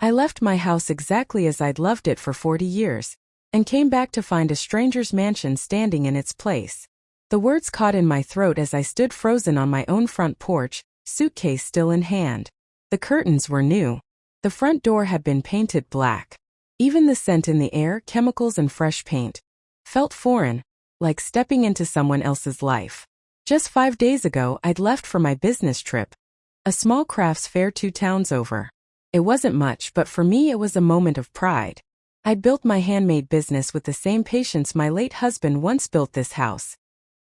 I left my house exactly as I'd loved it for 40 years, and came back to find a stranger's mansion standing in its place. The words caught in my throat as I stood frozen on my own front porch, suitcase still in hand. The curtains were new. The front door had been painted black. Even the scent in the air, chemicals and fresh paint, felt foreign, like stepping into someone else's life. Just 5 days ago, I'd left for my business trip, a small crafts fair 2 towns over. It wasn't much, but for me it was a moment of pride. I'd built my handmade business with the same patience my late husband once built this house.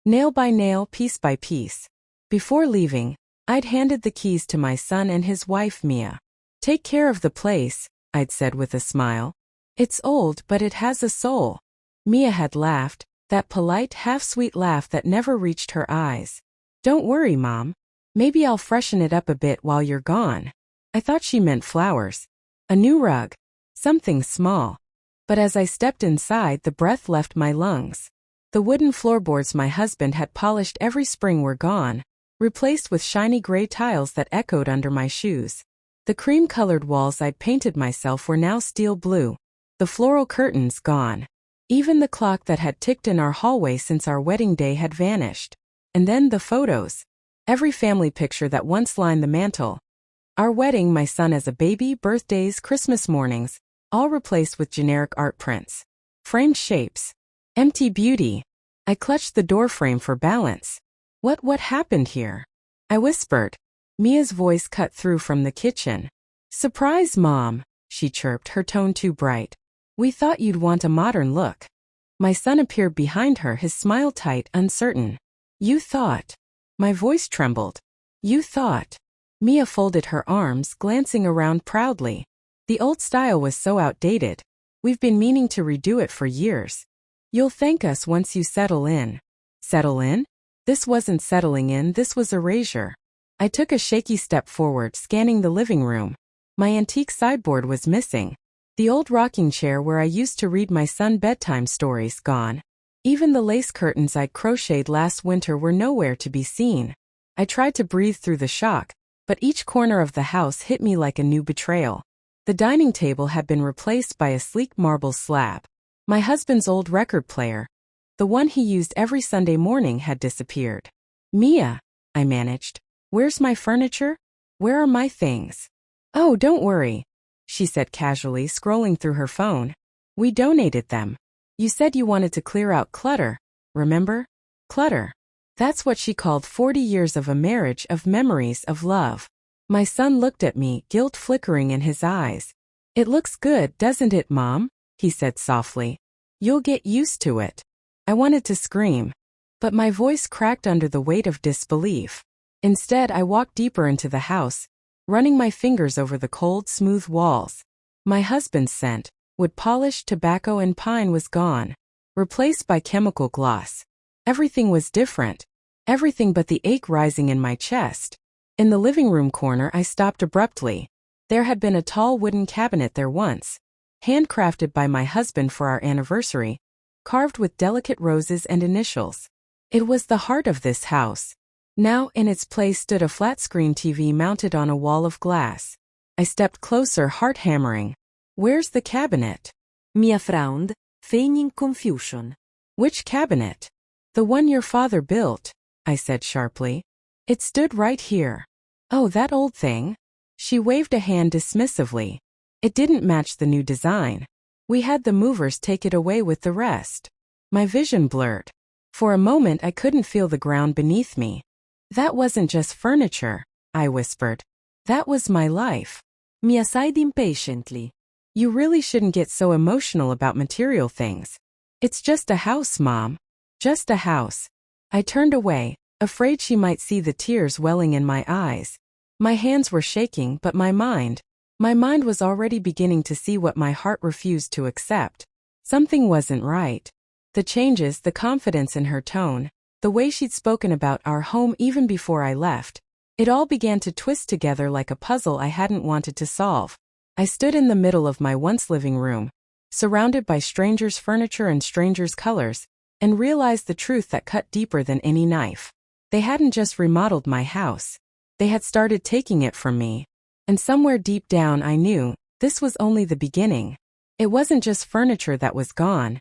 Nail by nail, piece by piece. Before leaving, I'd handed the keys to my son and his wife Mia. "Take care of the place," I'd said with a smile. "It's old, but it has a soul." Mia had laughed, that polite, half-sweet laugh that never reached her eyes. "Don't worry, Mom. Maybe I'll freshen it up a bit while you're gone." I thought she meant flowers. A new rug. Something small. But as I stepped inside, the breath left my lungs. The wooden floorboards my husband had polished every spring were gone, replaced with shiny gray tiles that echoed under my shoes. The cream-colored walls I'd painted myself were now steel blue. The floral curtains gone. Even the clock that had ticked in our hallway since our wedding day had vanished. And then the photos. Every family picture that once lined the mantel. Our wedding, my son as a baby, birthdays, Christmas mornings, all replaced with generic art prints. Framed shapes. Empty beauty. I clutched the door frame for balance. What happened here?" I whispered. Mia's voice cut through from the kitchen. "Surprise, Mom," she chirped, her tone too bright. "We thought you'd want a modern look." My son appeared behind her, his smile tight, uncertain. "You thought." My voice trembled. "You thought." Mia folded her arms, glancing around proudly. "The old style was so outdated. We've been meaning to redo it for years. You'll thank us once you settle in." Settle in? This wasn't settling in, this was erasure. I took a shaky step forward, scanning the living room. My antique sideboard was missing. The old rocking chair where I used to read my son bedtime stories gone. Even the lace curtains I'd crocheted last winter were nowhere to be seen. I tried to breathe through the shock, but each corner of the house hit me like a new betrayal. The dining table had been replaced by a sleek marble slab. My husband's old record player, the one he used every Sunday morning, had disappeared. "Mia," I managed, "where's my furniture? Where are my things?" "Oh, don't worry," she said casually, scrolling through her phone. "We donated them. You said you wanted to clear out clutter, remember? Clutter. That's what she called 40 years of a marriage, of memories, of love." My son looked at me, guilt flickering in his eyes. "It looks good, doesn't it, Mom?" he said softly. "You'll get used to it." I wanted to scream, but my voice cracked under the weight of disbelief. Instead, I walked deeper into the house, running my fingers over the cold, smooth walls. My husband's scent, wood polish, tobacco and pine, was gone, replaced by chemical gloss. Everything was different. Everything but the ache rising in my chest. In the living room corner, I stopped abruptly. There had been a tall wooden cabinet there once, handcrafted by my husband for our anniversary, carved with delicate roses and initials. It was the heart of this house. Now, in its place stood a flat-screen TV mounted on a wall of glass. I stepped closer, heart hammering. "Where's the cabinet?" Mia frowned, feigning confusion. "Which cabinet?" "The one your father built," I said sharply. "It stood right here." "Oh, that old thing?" She waved a hand dismissively. "It didn't match the new design. We had the movers take it away with the rest." My vision blurred. For a moment I couldn't feel the ground beneath me. "That wasn't just furniture," I whispered. "That was my life." Mia sighed impatiently. "You really shouldn't get so emotional about material things. It's just a house, Mom. Just a house." I turned away, afraid she might see the tears welling in my eyes. My hands were shaking, but my mind was already beginning to see what my heart refused to accept. Something wasn't right. The changes, the confidence in her tone, the way she'd spoken about our home even before I left, it all began to twist together like a puzzle I hadn't wanted to solve. I stood in the middle of my once living room, surrounded by strangers' furniture and strangers' colors, and realized the truth that cut deeper than any knife. They hadn't just remodeled my house. They had started taking it from me. And somewhere deep down I knew this was only the beginning. It wasn't just furniture that was gone.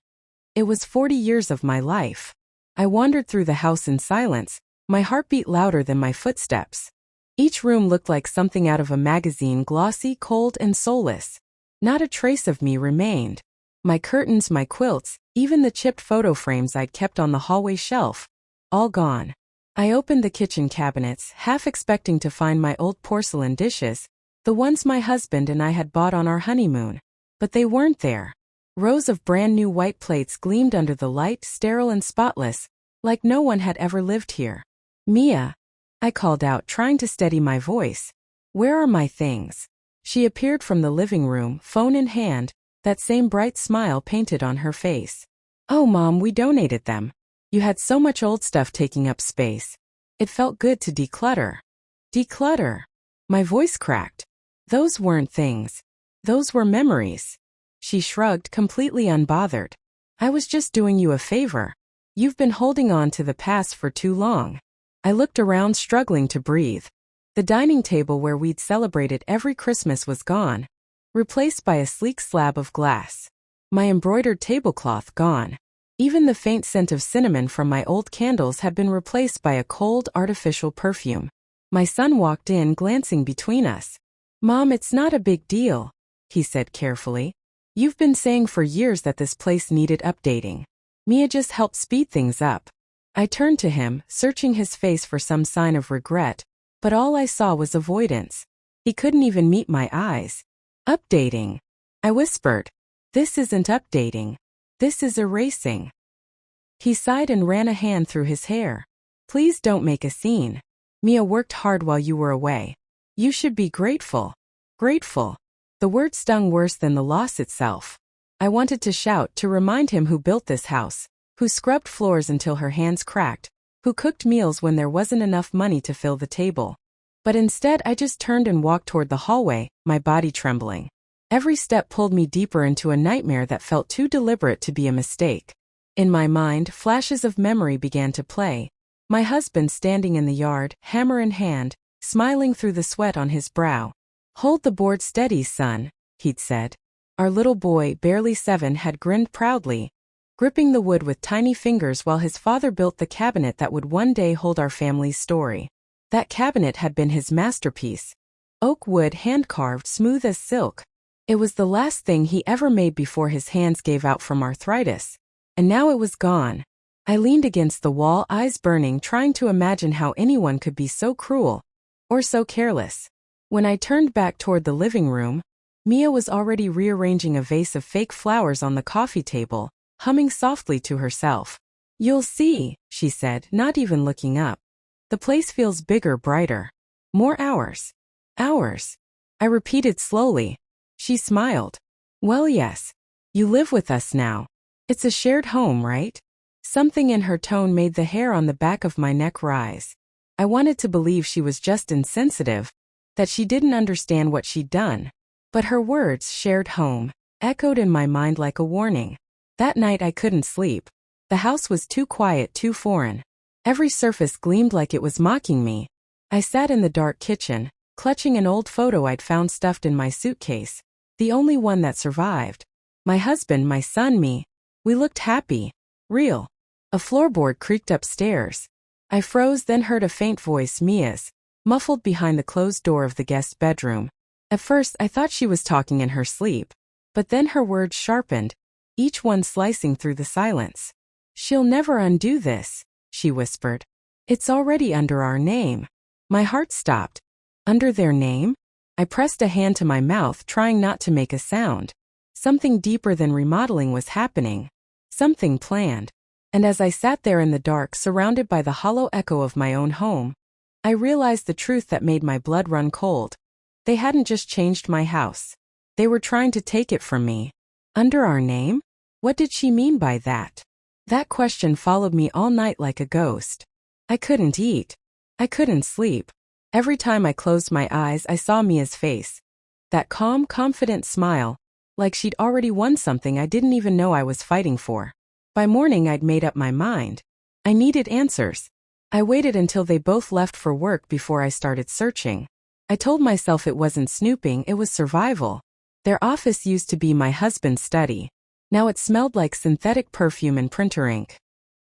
It was 40 years of my life. I wandered through the house in silence, my heartbeat louder than my footsteps. Each room looked like something out of a magazine, glossy, cold, and soulless. Not a trace of me remained. My curtains, my quilts, even the chipped photo frames I'd kept on the hallway shelf, all gone. I opened the kitchen cabinets, half expecting to find my old porcelain dishes, the ones my husband and I had bought on our honeymoon. But they weren't there. Rows of brand new white plates gleamed under the light, sterile and spotless, like no one had ever lived here. Mia, I called out, trying to steady my voice. Where are my things? She appeared from the living room, phone in hand, that same bright smile painted on her face. Oh, Mom, we donated them. You had so much old stuff taking up space. It felt good to declutter. Declutter. My voice cracked. Those weren't things. Those were memories. She shrugged, completely unbothered. I was just doing you a favor. You've been holding on to the past for too long. I looked around, struggling to breathe. The dining table where we'd celebrated every Christmas was gone, replaced by a sleek slab of glass. My embroidered tablecloth gone. Even the faint scent of cinnamon from my old candles had been replaced by a cold, artificial perfume. My son walked in, glancing between us. Mom, it's not a big deal, he said carefully. You've been saying for years that this place needed updating. Mia just helped speed things up. I turned to him, searching his face for some sign of regret, but all I saw was avoidance. He couldn't even meet my eyes. Updating, I whispered. This isn't updating. This is erasing. He sighed and ran a hand through his hair. Please don't make a scene. Mia worked hard while you were away. You should be grateful. Grateful. The word stung worse than the loss itself. I wanted to shout, to remind him who built this house, who scrubbed floors until her hands cracked, who cooked meals when there wasn't enough money to fill the table. But instead I just turned and walked toward the hallway, my body trembling. Every step pulled me deeper into a nightmare that felt too deliberate to be a mistake. In my mind, flashes of memory began to play. My husband standing in the yard, hammer in hand, smiling through the sweat on his brow. Hold the board steady, son, he'd said. Our little boy, barely 7, had grinned proudly, gripping the wood with tiny fingers while his father built the cabinet that would one day hold our family's story. That cabinet had been his masterpiece. Oak wood, hand-carved, smooth as silk. It was the last thing he ever made before his hands gave out from arthritis. And now it was gone. I leaned against the wall, eyes burning, trying to imagine how anyone could be so cruel, or so careless. When I turned back toward the living room, Mia was already rearranging a vase of fake flowers on the coffee table, humming softly to herself. You'll see, she said, not even looking up. The place feels bigger, brighter. More hours. Hours. I repeated slowly. She smiled. Well, yes. You live with us now. It's a shared home, right? Something in her tone made the hair on the back of my neck rise. I wanted to believe she was just insensitive, that she didn't understand what she'd done. But her words, shared home, echoed in my mind like a warning. That night I couldn't sleep. The house was too quiet, too foreign. Every surface gleamed like it was mocking me. I sat in the dark kitchen, clutching an old photo I'd found stuffed in my suitcase, the only one that survived. My husband, my son, me. We looked happy. Real. A floorboard creaked upstairs. I froze, then heard a faint voice, Mia's, muffled behind the closed door of the guest bedroom. At first I thought she was talking in her sleep. But then her words sharpened, each one slicing through the silence. She'll never undo this, she whispered. It's already under our name. My heart stopped. Under their name? I pressed a hand to my mouth, trying not to make a sound. Something deeper than remodeling was happening. Something planned. And as I sat there in the dark, surrounded by the hollow echo of my own home, I realized the truth that made my blood run cold. They hadn't just changed my house. They were trying to take it from me. Under our name? What did she mean by that? That question followed me all night like a ghost. I couldn't eat. I couldn't sleep. Every time I closed my eyes, I saw Mia's face. That calm, confident smile, like she'd already won something I didn't even know I was fighting for. By morning, I'd made up my mind. I needed answers. I waited until they both left for work before I started searching. I told myself it wasn't snooping, it was survival. Their office used to be my husband's study. Now it smelled like synthetic perfume and printer ink.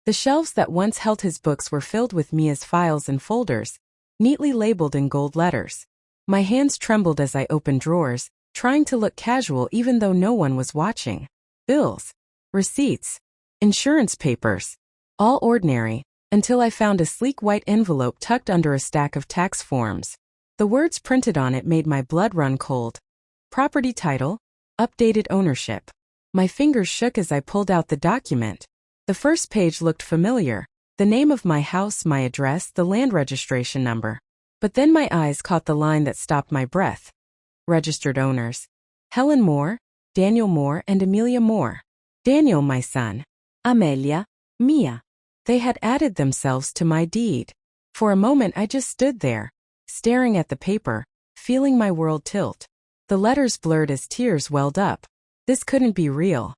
The shelves that once held his books were filled with Mia's files and folders, neatly labeled in gold letters. My hands trembled as I opened drawers, trying to look casual even though no one was watching. Bills, receipts, insurance papers, all ordinary, until I found a sleek white envelope tucked under a stack of tax forms. The words printed on it made my blood run cold. Property title, updated ownership. My fingers shook as I pulled out the document. The first page looked familiar, the name of my house, my address, the land registration number. But then my eyes caught the line that stopped my breath. Registered owners: Helen Moore, Daniel Moore, and Amelia Moore. Daniel, my son. Amelia, Mia. They had added themselves to my deed. For a moment I just stood there, staring at the paper, feeling my world tilt. The letters blurred as tears welled up. This couldn't be real.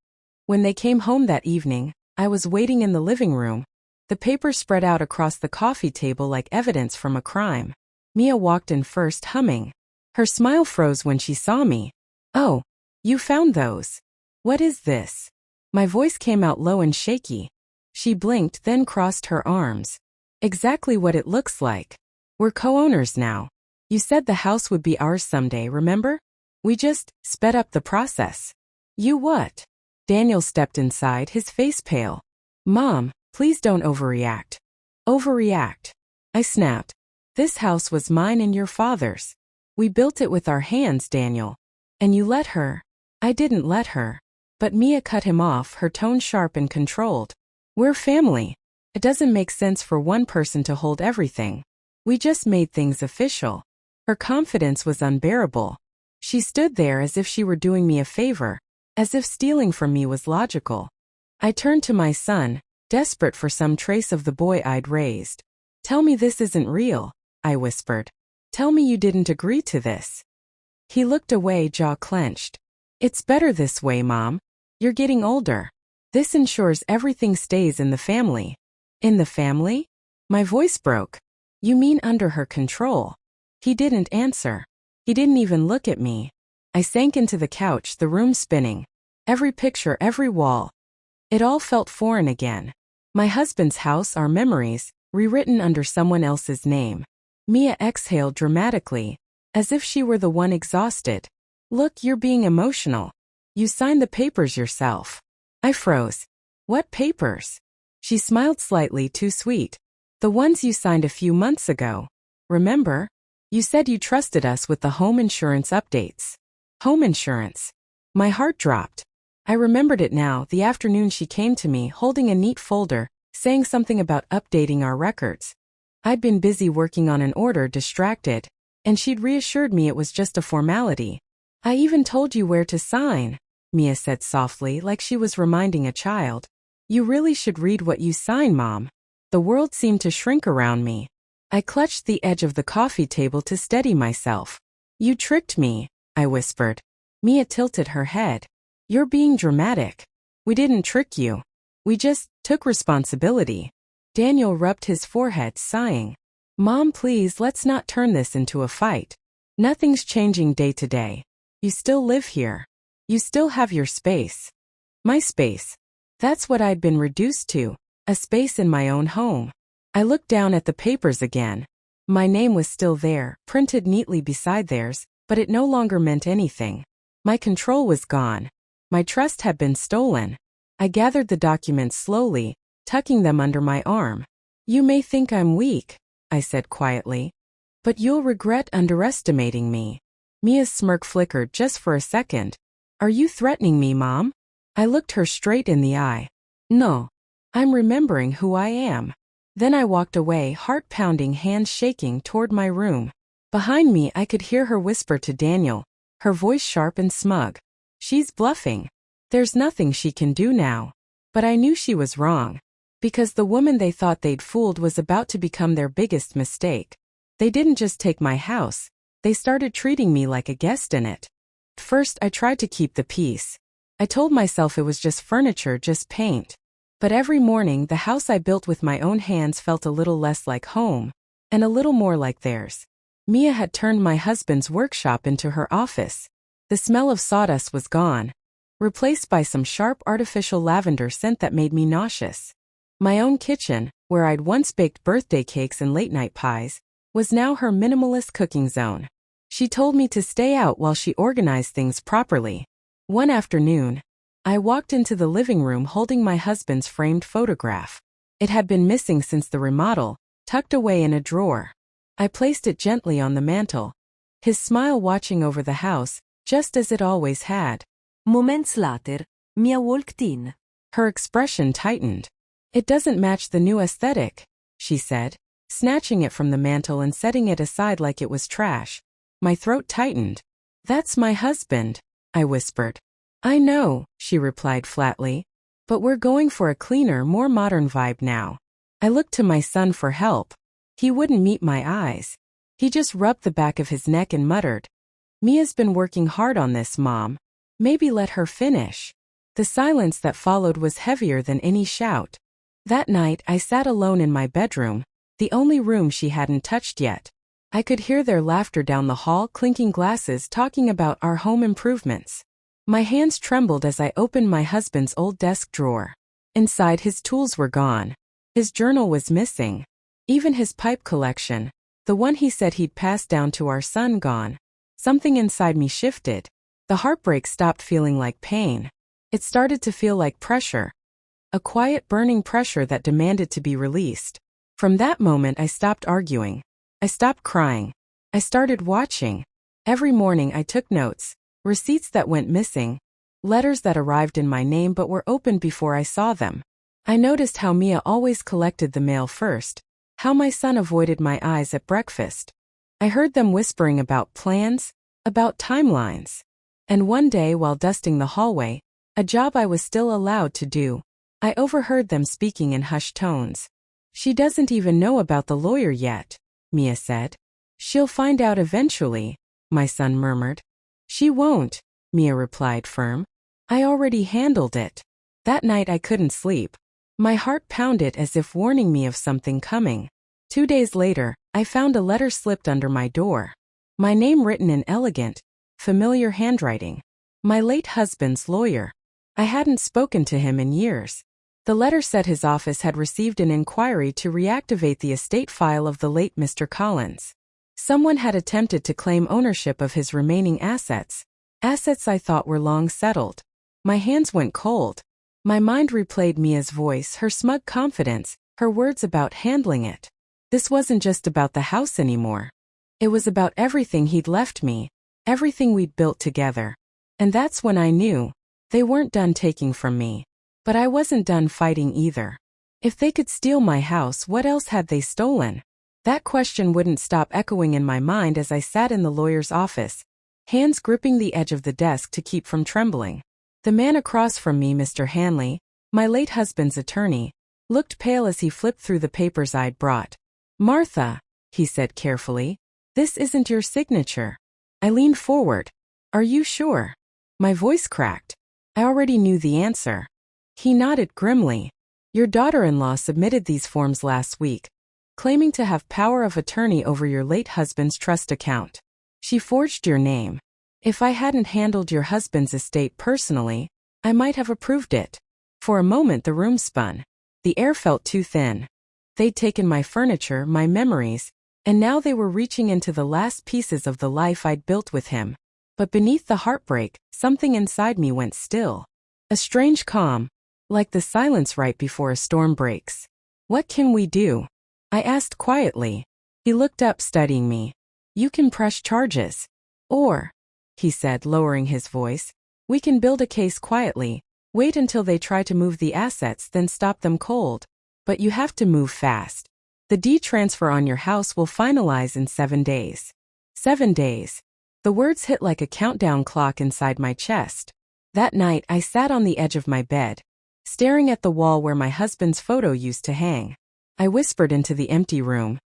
When they came home that evening, I was waiting in the living room. The paper spread out across the coffee table like evidence from a crime. Mia walked in first, humming. Her smile froze when she saw me. "Oh, you found those. What is this?" My voice came out low and shaky. She blinked, then crossed her arms. "Exactly what it looks like. We're co-owners now. You said the house would be ours someday, remember? We just sped up the process." "You what?" Daniel stepped inside, his face pale. "Mom, please don't overreact." "Overreact?" I snapped. "This house was mine and your father's. We built it with our hands, Daniel. And you let her." "I didn't let her." But Mia cut him off, her tone sharp and controlled. "We're family. It doesn't make sense for one person to hold everything. We just made things official." Her confidence was unbearable. She stood there as if she were doing me a favor, as if stealing from me was logical. I turned to my son, desperate for some trace of the boy I'd raised. "Tell me this isn't real," I whispered. "Tell me you didn't agree to this." He looked away, jaw clenched. "It's better this way, Mom. You're getting older. This ensures everything stays in the family." "In the family?" My voice broke. "You mean under her control?" He didn't answer. He didn't even look at me. I sank into the couch, the room spinning. Every picture, every wall. It all felt foreign again. My husband's house, our memories, rewritten under someone else's name. Mia exhaled dramatically, as if she were the one exhausted. "Look, you're being emotional. You signed the papers yourself." I froze. "What papers?" She smiled slightly, too sweet. "The ones you signed a few months ago. Remember? You said you trusted us with the home insurance updates." Home insurance. My heart dropped. I remembered it now, the afternoon she came to me holding a neat folder, saying something about updating our records. I'd been busy working on an order, distracted, and she'd reassured me it was just a formality. "I even told you where to sign," Mia said softly, like she was reminding a child. "You really should read what you sign, Mom." The world seemed to shrink around me. I clutched the edge of the coffee table to steady myself. "You tricked me," I whispered. Mia tilted her head. "You're being dramatic. We didn't trick you. We just took responsibility." Daniel rubbed his forehead, sighing. "Mom, please, let's not turn this into a fight. Nothing's changing day to day. You still live here. You still have your space." My space. That's what I'd been reduced to, a space in my own home. I looked down at the papers again. My name was still there, printed neatly beside theirs, but it no longer meant anything. My control was gone. My trust had been stolen. I gathered the documents slowly, tucking them under my arm. "You may think I'm weak," I said quietly, "but you'll regret underestimating me." Mia's smirk flickered just for a second. "Are you threatening me, Mom?" I looked her straight in the eye. "No. I'm remembering who I am." Then I walked away, heart pounding, hands shaking, toward my room. Behind me I could hear her whisper to Daniel, her voice sharp and smug. "She's bluffing. There's nothing she can do now." But I knew she was wrong. Because the woman they thought they'd fooled was about to become their biggest mistake. They didn't just take my house. They started treating me like a guest in it. At first I tried to keep the peace. I told myself it was just furniture, just paint. But every morning the house I built with my own hands felt a little less like home, and a little more like theirs. Mia had turned my husband's workshop into her office. The smell of sawdust was gone, replaced by some sharp artificial lavender scent that made me nauseous. My own kitchen, where I'd once baked birthday cakes and late-night pies, was now her minimalist cooking zone. She told me to stay out while she organized things properly. One afternoon, I walked into the living room holding my husband's framed photograph. It had been missing since the remodel, tucked away in a drawer. I placed it gently on the mantel, his smile watching over the house, just as it always had. Moments later, Mia walked in. Her expression tightened. "It doesn't match the new aesthetic," she said, snatching it from the mantel and setting it aside like it was trash. My throat tightened. "That's my husband," I whispered. "I know," she replied flatly, "but we're going for a cleaner, more modern vibe now." I looked to my son for help. He wouldn't meet my eyes. He just rubbed the back of his neck and muttered, "Mia's been working hard on this, Mom. Maybe let her finish." The silence that followed was heavier than any shout. That night I sat alone in my bedroom, the only room she hadn't touched yet. I could hear their laughter down the hall, clinking glasses, talking about our home improvements. My hands trembled as I opened my husband's old desk drawer. Inside, his tools were gone. His journal was missing. Even his pipe collection, the one he said he'd passed down to our son, gone. Something inside me shifted. The heartbreak stopped feeling like pain. It started to feel like pressure. A quiet, burning pressure that demanded to be released. From that moment I stopped arguing. I stopped crying. I started watching. Every morning I took notes, receipts that went missing, letters that arrived in my name but were opened before I saw them. I noticed how Mia always collected the mail first, how my son avoided my eyes at breakfast. I heard them whispering about plans, about timelines. And one day while dusting the hallway, a job I was still allowed to do, I overheard them speaking in hushed tones. "She doesn't even know about the lawyer yet," Mia said. "She'll find out eventually," my son murmured. "She won't," Mia replied, firm. "I already handled it." That night I couldn't sleep. My heart pounded as if warning me of something coming. 2 days later, I found a letter slipped under my door. My name written in elegant, familiar handwriting. My late husband's lawyer. I hadn't spoken to him in years. The letter said his office had received an inquiry to reactivate the estate file of the late Mr. Collins. Someone had attempted to claim ownership of his remaining assets I thought were long settled. My hands went cold. My mind replayed Mia's voice, her smug confidence, her words about handling it. This wasn't just about the house anymore. It was about everything he'd left me, everything we'd built together. And that's when I knew they weren't done taking from me. But I wasn't done fighting either. If they could steal my house, what else had they stolen? That question wouldn't stop echoing in my mind as I sat in the lawyer's office, hands gripping the edge of the desk to keep from trembling. The man across from me, Mr. Hanley, my late husband's attorney, looked pale as he flipped through the papers I'd brought. "Martha," he said carefully, "this isn't your signature." I leaned forward. "Are you sure?" My voice cracked. I already knew the answer. He nodded grimly. "Your daughter-in-law submitted these forms last week, claiming to have power of attorney over your late husband's trust account. She forged your name. If I hadn't handled your husband's estate personally, I might have approved it." For a moment the room spun. The air felt too thin. They'd taken my furniture, my memories, and now they were reaching into the last pieces of the life I'd built with him. But beneath the heartbreak, something inside me went still. A strange calm, like the silence right before a storm breaks. "What can we do?" I asked quietly. He looked up, studying me. "You can press charges. Or," he said, lowering his voice, "we can build a case quietly, wait until they try to move the assets, then stop them cold. But you have to move fast. The deed transfer on your house will finalize in 7 days." 7 days. The words hit like a countdown clock inside my chest. That night I sat on the edge of my bed, staring at the wall where my husband's photo used to hang. I whispered into the empty room.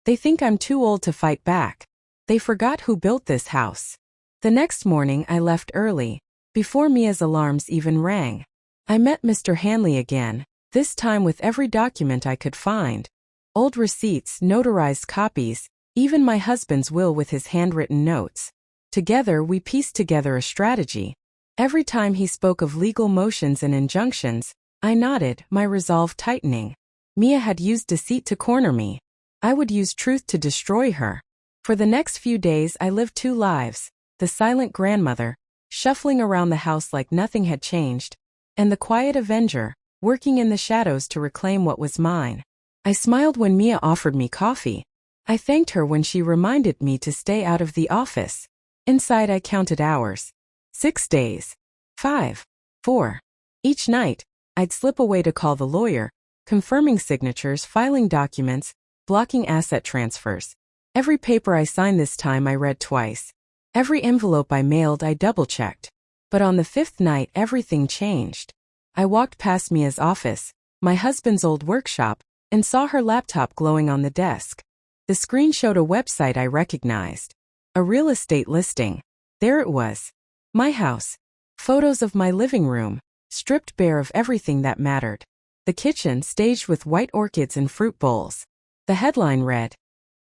"They think I'm too old to fight back. They forgot who built this house." The next morning I left early, before Mia's alarms even rang. I met Mr. Hanley again, this time with every document I could find. Old receipts, notarized copies, even my husband's will with his handwritten notes. Together we pieced together a strategy. Every time he spoke of legal motions and injunctions, I nodded, my resolve tightening. Mia had used deceit to corner me. I would use truth to destroy her. For the next few days I lived two lives, the silent grandmother, shuffling around the house like nothing had changed, and the quiet avenger, working in the shadows to reclaim what was mine. I smiled when Mia offered me coffee. I thanked her when she reminded me to stay out of the office. Inside I counted hours. 6 days. 5. 4. Each night, I'd slip away to call the lawyer, confirming signatures, filing documents, blocking asset transfers. Every paper I signed this time I read twice. Every envelope I mailed I double-checked. But on the 5th night everything changed. I walked past Mia's office, my husband's old workshop, and saw her laptop glowing on the desk. The screen showed a website I recognized. A real estate listing. There it was. My house. Photos of my living room, stripped bare of everything that mattered. The kitchen staged with white orchids and fruit bowls. The headline read,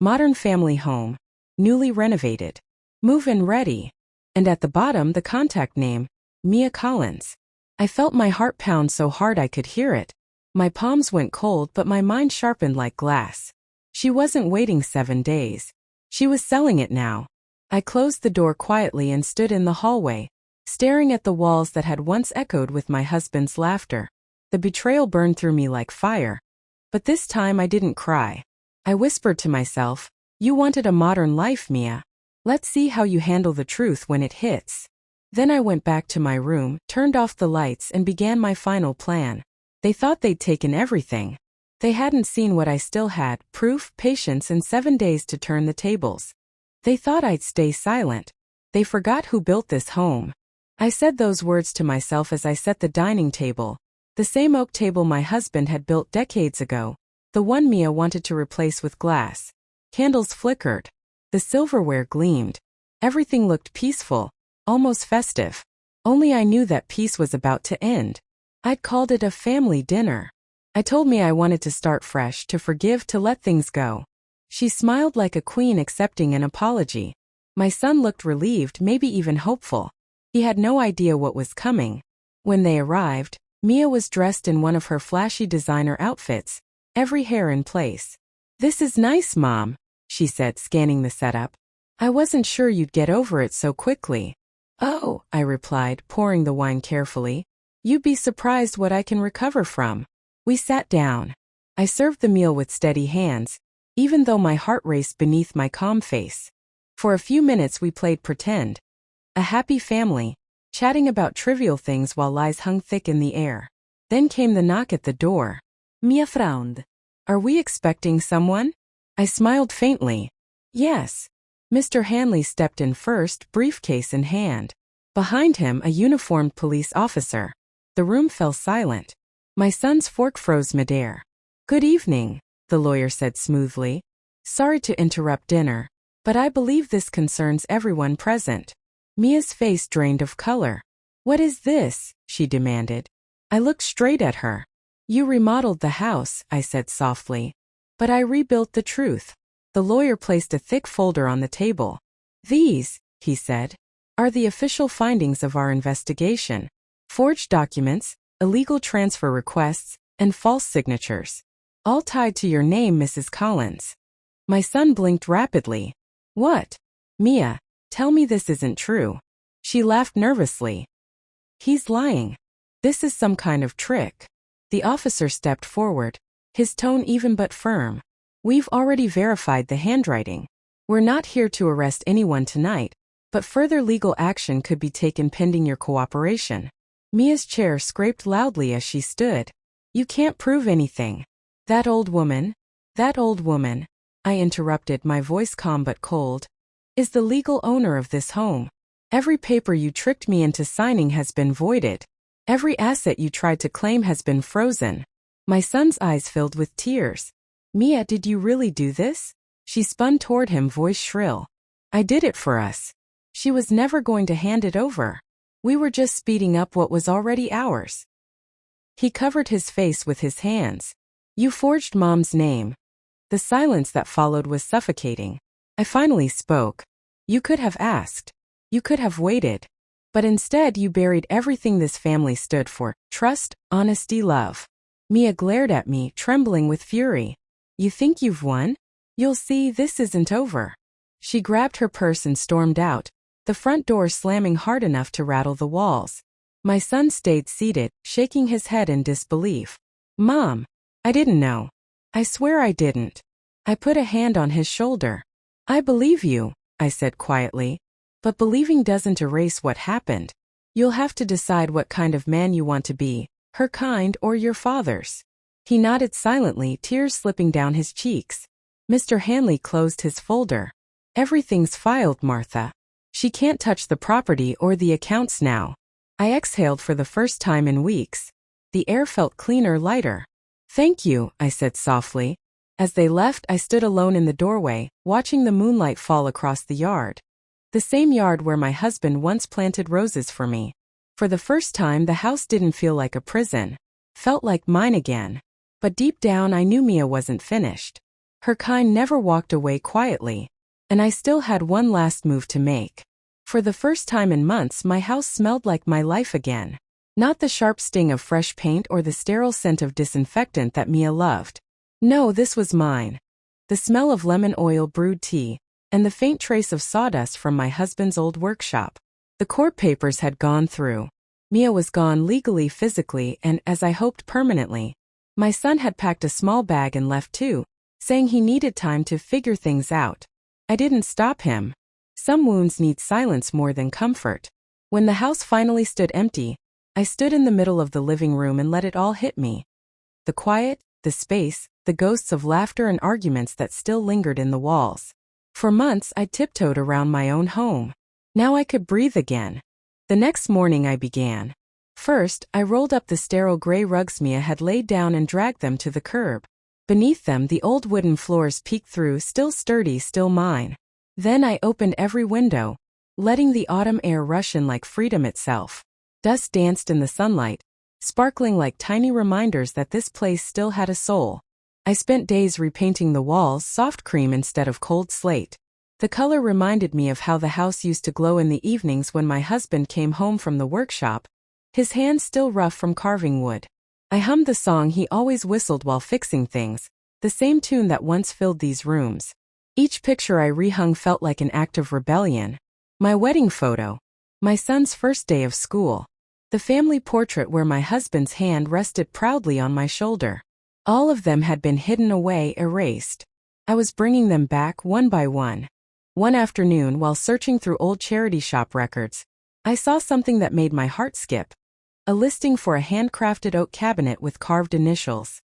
"Modern Family Home. Newly renovated. Move-in ready." And at the bottom the contact name, Mia Collins. I felt my heart pound so hard I could hear it. My palms went cold but my mind sharpened like glass. She wasn't waiting 7 days. She was selling it now. I closed the door quietly and stood in the hallway, staring at the walls that had once echoed with my husband's laughter. The betrayal burned through me like fire. But this time I didn't cry. I whispered to myself, "You wanted a modern life, Mia. Let's see how you handle the truth when it hits." Then I went back to my room, turned off the lights and began my final plan. They thought they'd taken everything. They hadn't seen what I still had, proof, patience and 7 days to turn the tables. They thought I'd stay silent. They forgot who built this home. I said those words to myself as I set the dining table. The same oak table my husband had built decades ago. The one Mia wanted to replace with glass. Candles flickered. The silverware gleamed. Everything looked peaceful, almost festive. Only I knew that peace was about to end. I'd called it a family dinner. I told Mia I wanted to start fresh, to forgive, to let things go. She smiled like a queen accepting an apology. My son looked relieved, maybe even hopeful. He had no idea what was coming. When they arrived, Mia was dressed in one of her flashy designer outfits, every hair in place. "This is nice, Mom," she said, scanning the setup. "I wasn't sure you'd get over it so quickly." "Oh," I replied, pouring the wine carefully. "You'd be surprised what I can recover from." We sat down. I served the meal with steady hands, even though my heart raced beneath my calm face. For a few minutes we played pretend. A happy family, chatting about trivial things while lies hung thick in the air. Then came the knock at the door. Mia frowned. "Are we expecting someone?" I smiled faintly. "Yes." Mr. Hanley stepped in first, briefcase in hand. Behind him, a uniformed police officer. The room fell silent. My son's fork froze midair. "Good evening," the lawyer said smoothly. "Sorry to interrupt dinner, but I believe this concerns everyone present." Mia's face drained of color. "What is this?" she demanded. I looked straight at her. "You remodeled the house," I said softly. "But I rebuilt the truth." The lawyer placed a thick folder on the table. "These," he said, "are the official findings of our investigation. Forged documents, illegal transfer requests, and false signatures. All tied to your name, Mrs. Collins." My son blinked rapidly. "What?" "Mia, tell me this isn't true." She laughed nervously. "He's lying. This is some kind of trick." The officer stepped forward, his tone even but firm. "We've already verified the handwriting. We're not here to arrest anyone tonight, but further legal action could be taken pending your cooperation." Mia's chair scraped loudly as she stood. "You can't prove anything." That old woman," I interrupted, my voice calm but cold, "is the legal owner of this home. Every paper you tricked me into signing has been voided. Every asset you tried to claim has been frozen." My son's eyes filled with tears. "Mia, did you really do this?" She spun toward him, voice shrill. "I did it for us. She was never going to hand it over. We were just speeding up what was already ours." He covered his face with his hands. "You forged Mom's name." The silence that followed was suffocating. I finally spoke. "You could have asked. You could have waited. But instead you buried everything this family stood for: trust, honesty, love. Mia glared at me, trembling with fury. You think you've won? You'll see, this isn't over. She grabbed her purse and stormed out, the front door slamming hard enough to rattle the walls. My son stayed seated, shaking his head in disbelief. Mom, I didn't know. I swear I didn't. I put a hand on his shoulder. I believe you, I said quietly. But believing doesn't erase what happened. You'll have to decide what kind of man you want to be, her kind or your father's. He nodded silently, tears slipping down his cheeks. Mr. Hanley closed his folder. Everything's filed, Martha. She can't touch the property or the accounts now. I exhaled for the first time in weeks. The air felt cleaner, lighter. Thank you, I said softly. As they left, I stood alone in the doorway, watching the moonlight fall across the yard. The same yard where my husband once planted roses for me. For the first time, the house didn't feel like a prison. Felt like mine again. But deep down, I knew Mia wasn't finished. Her kind never walked away quietly. And I still had one last move to make. For the first time in months, my house smelled like my life again. Not the sharp sting of fresh paint or the sterile scent of disinfectant that Mia loved. No, this was mine. The smell of lemon oil brewed tea, and the faint trace of sawdust from my husband's old workshop. The court papers had gone through. Mia was gone legally, physically, and, as I hoped, permanently. My son had packed a small bag and left too, saying he needed time to figure things out. I didn't stop him. Some wounds need silence more than comfort. When the house finally stood empty, I stood in the middle of the living room and let it all hit me. The quiet, the space, the ghosts of laughter and arguments that still lingered in the walls. For months I tiptoed around my own home. Now I could breathe again. The next morning I began. First, I rolled up the sterile gray rugs Mia had laid down and dragged them to the curb. Beneath them the old wooden floors peeked through, still sturdy, still mine. Then I opened every window, letting the autumn air rush in like freedom itself. Dust danced in the sunlight, sparkling like tiny reminders that this place still had a soul. I spent days repainting the walls, soft cream instead of cold slate. The color reminded me of how the house used to glow in the evenings when my husband came home from the workshop, his hands still rough from carving wood. I hummed the song he always whistled while fixing things, the same tune that once filled these rooms. Each picture I rehung felt like an act of rebellion. My wedding photo, my son's first day of school, the family portrait where my husband's hand rested proudly on my shoulder. All of them had been hidden away, erased. I was bringing them back one by one. One afternoon, while searching through old charity shop records, I saw something that made my heart skip. A listing for a handcrafted oak cabinet with carved initials.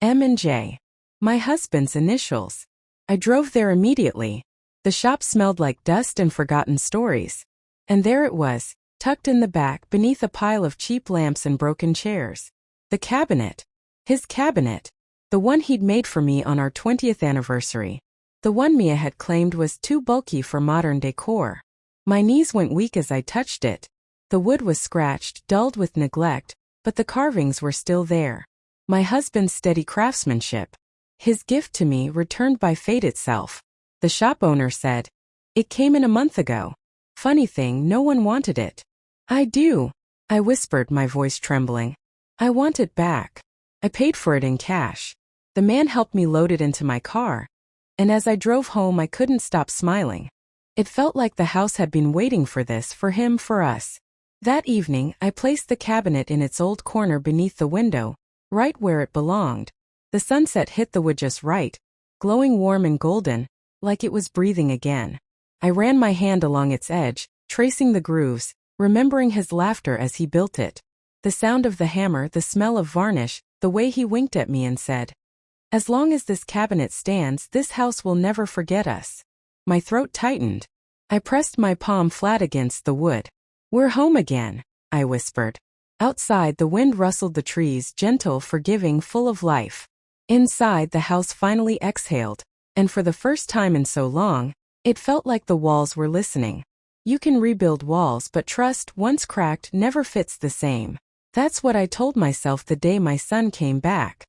M and J. My husband's initials. I drove there immediately. The shop smelled like dust and forgotten stories. And there it was, tucked in the back beneath a pile of cheap lamps and broken chairs. The cabinet. His cabinet. The one he'd made for me on our 20th anniversary. The one Mia had claimed was too bulky for modern decor. My knees went weak as I touched it. The wood was scratched, dulled with neglect, but the carvings were still there. My husband's steady craftsmanship. His gift to me, returned by fate itself. The shop owner said, "It came in a month ago. Funny thing, no one wanted it." "I do," I whispered, my voice trembling. "I want it back." I paid for it in cash. The man helped me load it into my car. And as I drove home, I couldn't stop smiling. It felt like the house had been waiting for this, for him, for us. That evening, I placed the cabinet in its old corner beneath the window, right where it belonged. The sunset hit the wood just right, glowing warm and golden, like it was breathing again. I ran my hand along its edge, tracing the grooves, remembering his laughter as he built it. The sound of the hammer, the smell of varnish, the way he winked at me and said, "As long as this cabinet stands, this house will never forget us." My throat tightened. I pressed my palm flat against the wood. "We're home again," I whispered. Outside, the wind rustled the trees, gentle, forgiving, full of life. Inside, the house finally exhaled, and for the first time in so long, it felt like the walls were listening. You can rebuild walls, but trust, once cracked, never fits the same. That's what I told myself the day my son came back.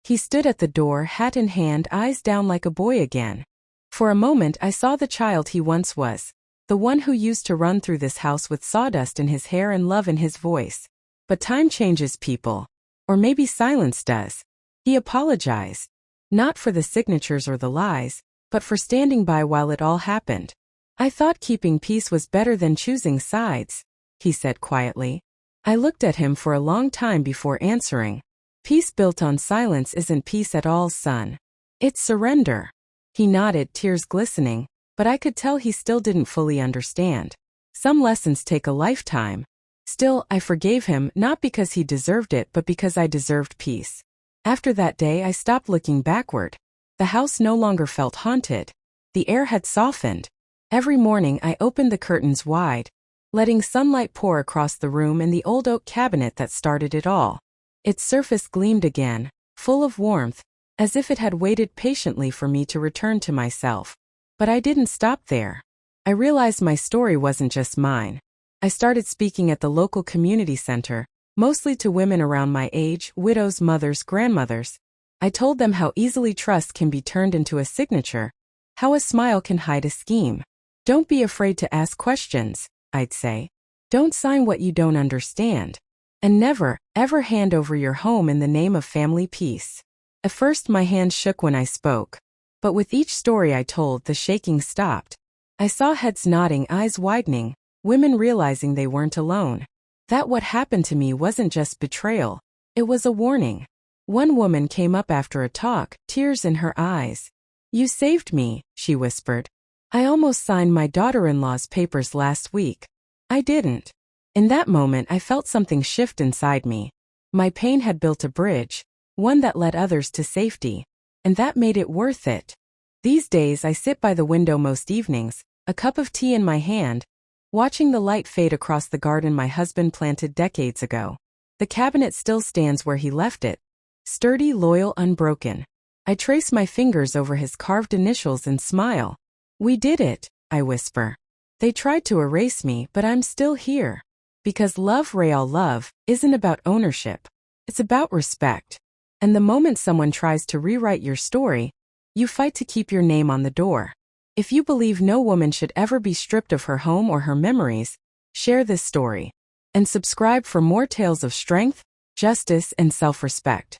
He stood at the door, hat in hand, eyes down, like a boy again. For a moment I saw the child he once was. The one who used to run through this house with sawdust in his hair and love in his voice. But time changes people. Or maybe silence does. He apologized. Not for the signatures or the lies, but for standing by while it all happened. I thought keeping peace was better than choosing sides, he said quietly. I looked at him for a long time before answering. Peace built on silence isn't peace at all, son. It's surrender. He nodded, tears glistening, but I could tell he still didn't fully understand. Some lessons take a lifetime. Still, I forgave him, not because he deserved it, but because I deserved peace. After that day, I stopped looking backward. The house no longer felt haunted. The air had softened. Every morning, I opened the curtains wide, letting sunlight pour across the room and the old oak cabinet that started it all. Its surface gleamed again, full of warmth, as if it had waited patiently for me to return to myself. But I didn't stop there. I realized my story wasn't just mine. I started speaking at the local community center, mostly to women around my age, widows, mothers, grandmothers. I told them how easily trust can be turned into a signature, how a smile can hide a scheme. Don't be afraid to ask questions, I'd say. Don't sign what you don't understand. And never, ever hand over your home in the name of family peace. At first my hands shook when I spoke. But with each story I told, the shaking stopped. I saw heads nodding, eyes widening, women realizing they weren't alone. That what happened to me wasn't just betrayal. It was a warning. One woman came up after a talk, tears in her eyes. You saved me, she whispered. I almost signed my daughter-in-law's papers last week. I didn't. In that moment I felt something shift inside me. My pain had built a bridge, one that led others to safety. And that made it worth it. These days I sit by the window most evenings, a cup of tea in my hand, watching the light fade across the garden my husband planted decades ago. The cabinet still stands where he left it, sturdy, loyal, unbroken. I trace my fingers over his carved initials and smile. We did it, I whisper. They tried to erase me, but I'm still here. Because love, real love, isn't about ownership. It's about respect. And the moment someone tries to rewrite your story, you fight to keep your name on the door. If you believe no woman should ever be stripped of her home or her memories, share this story. And subscribe for more tales of strength, justice, and self-respect.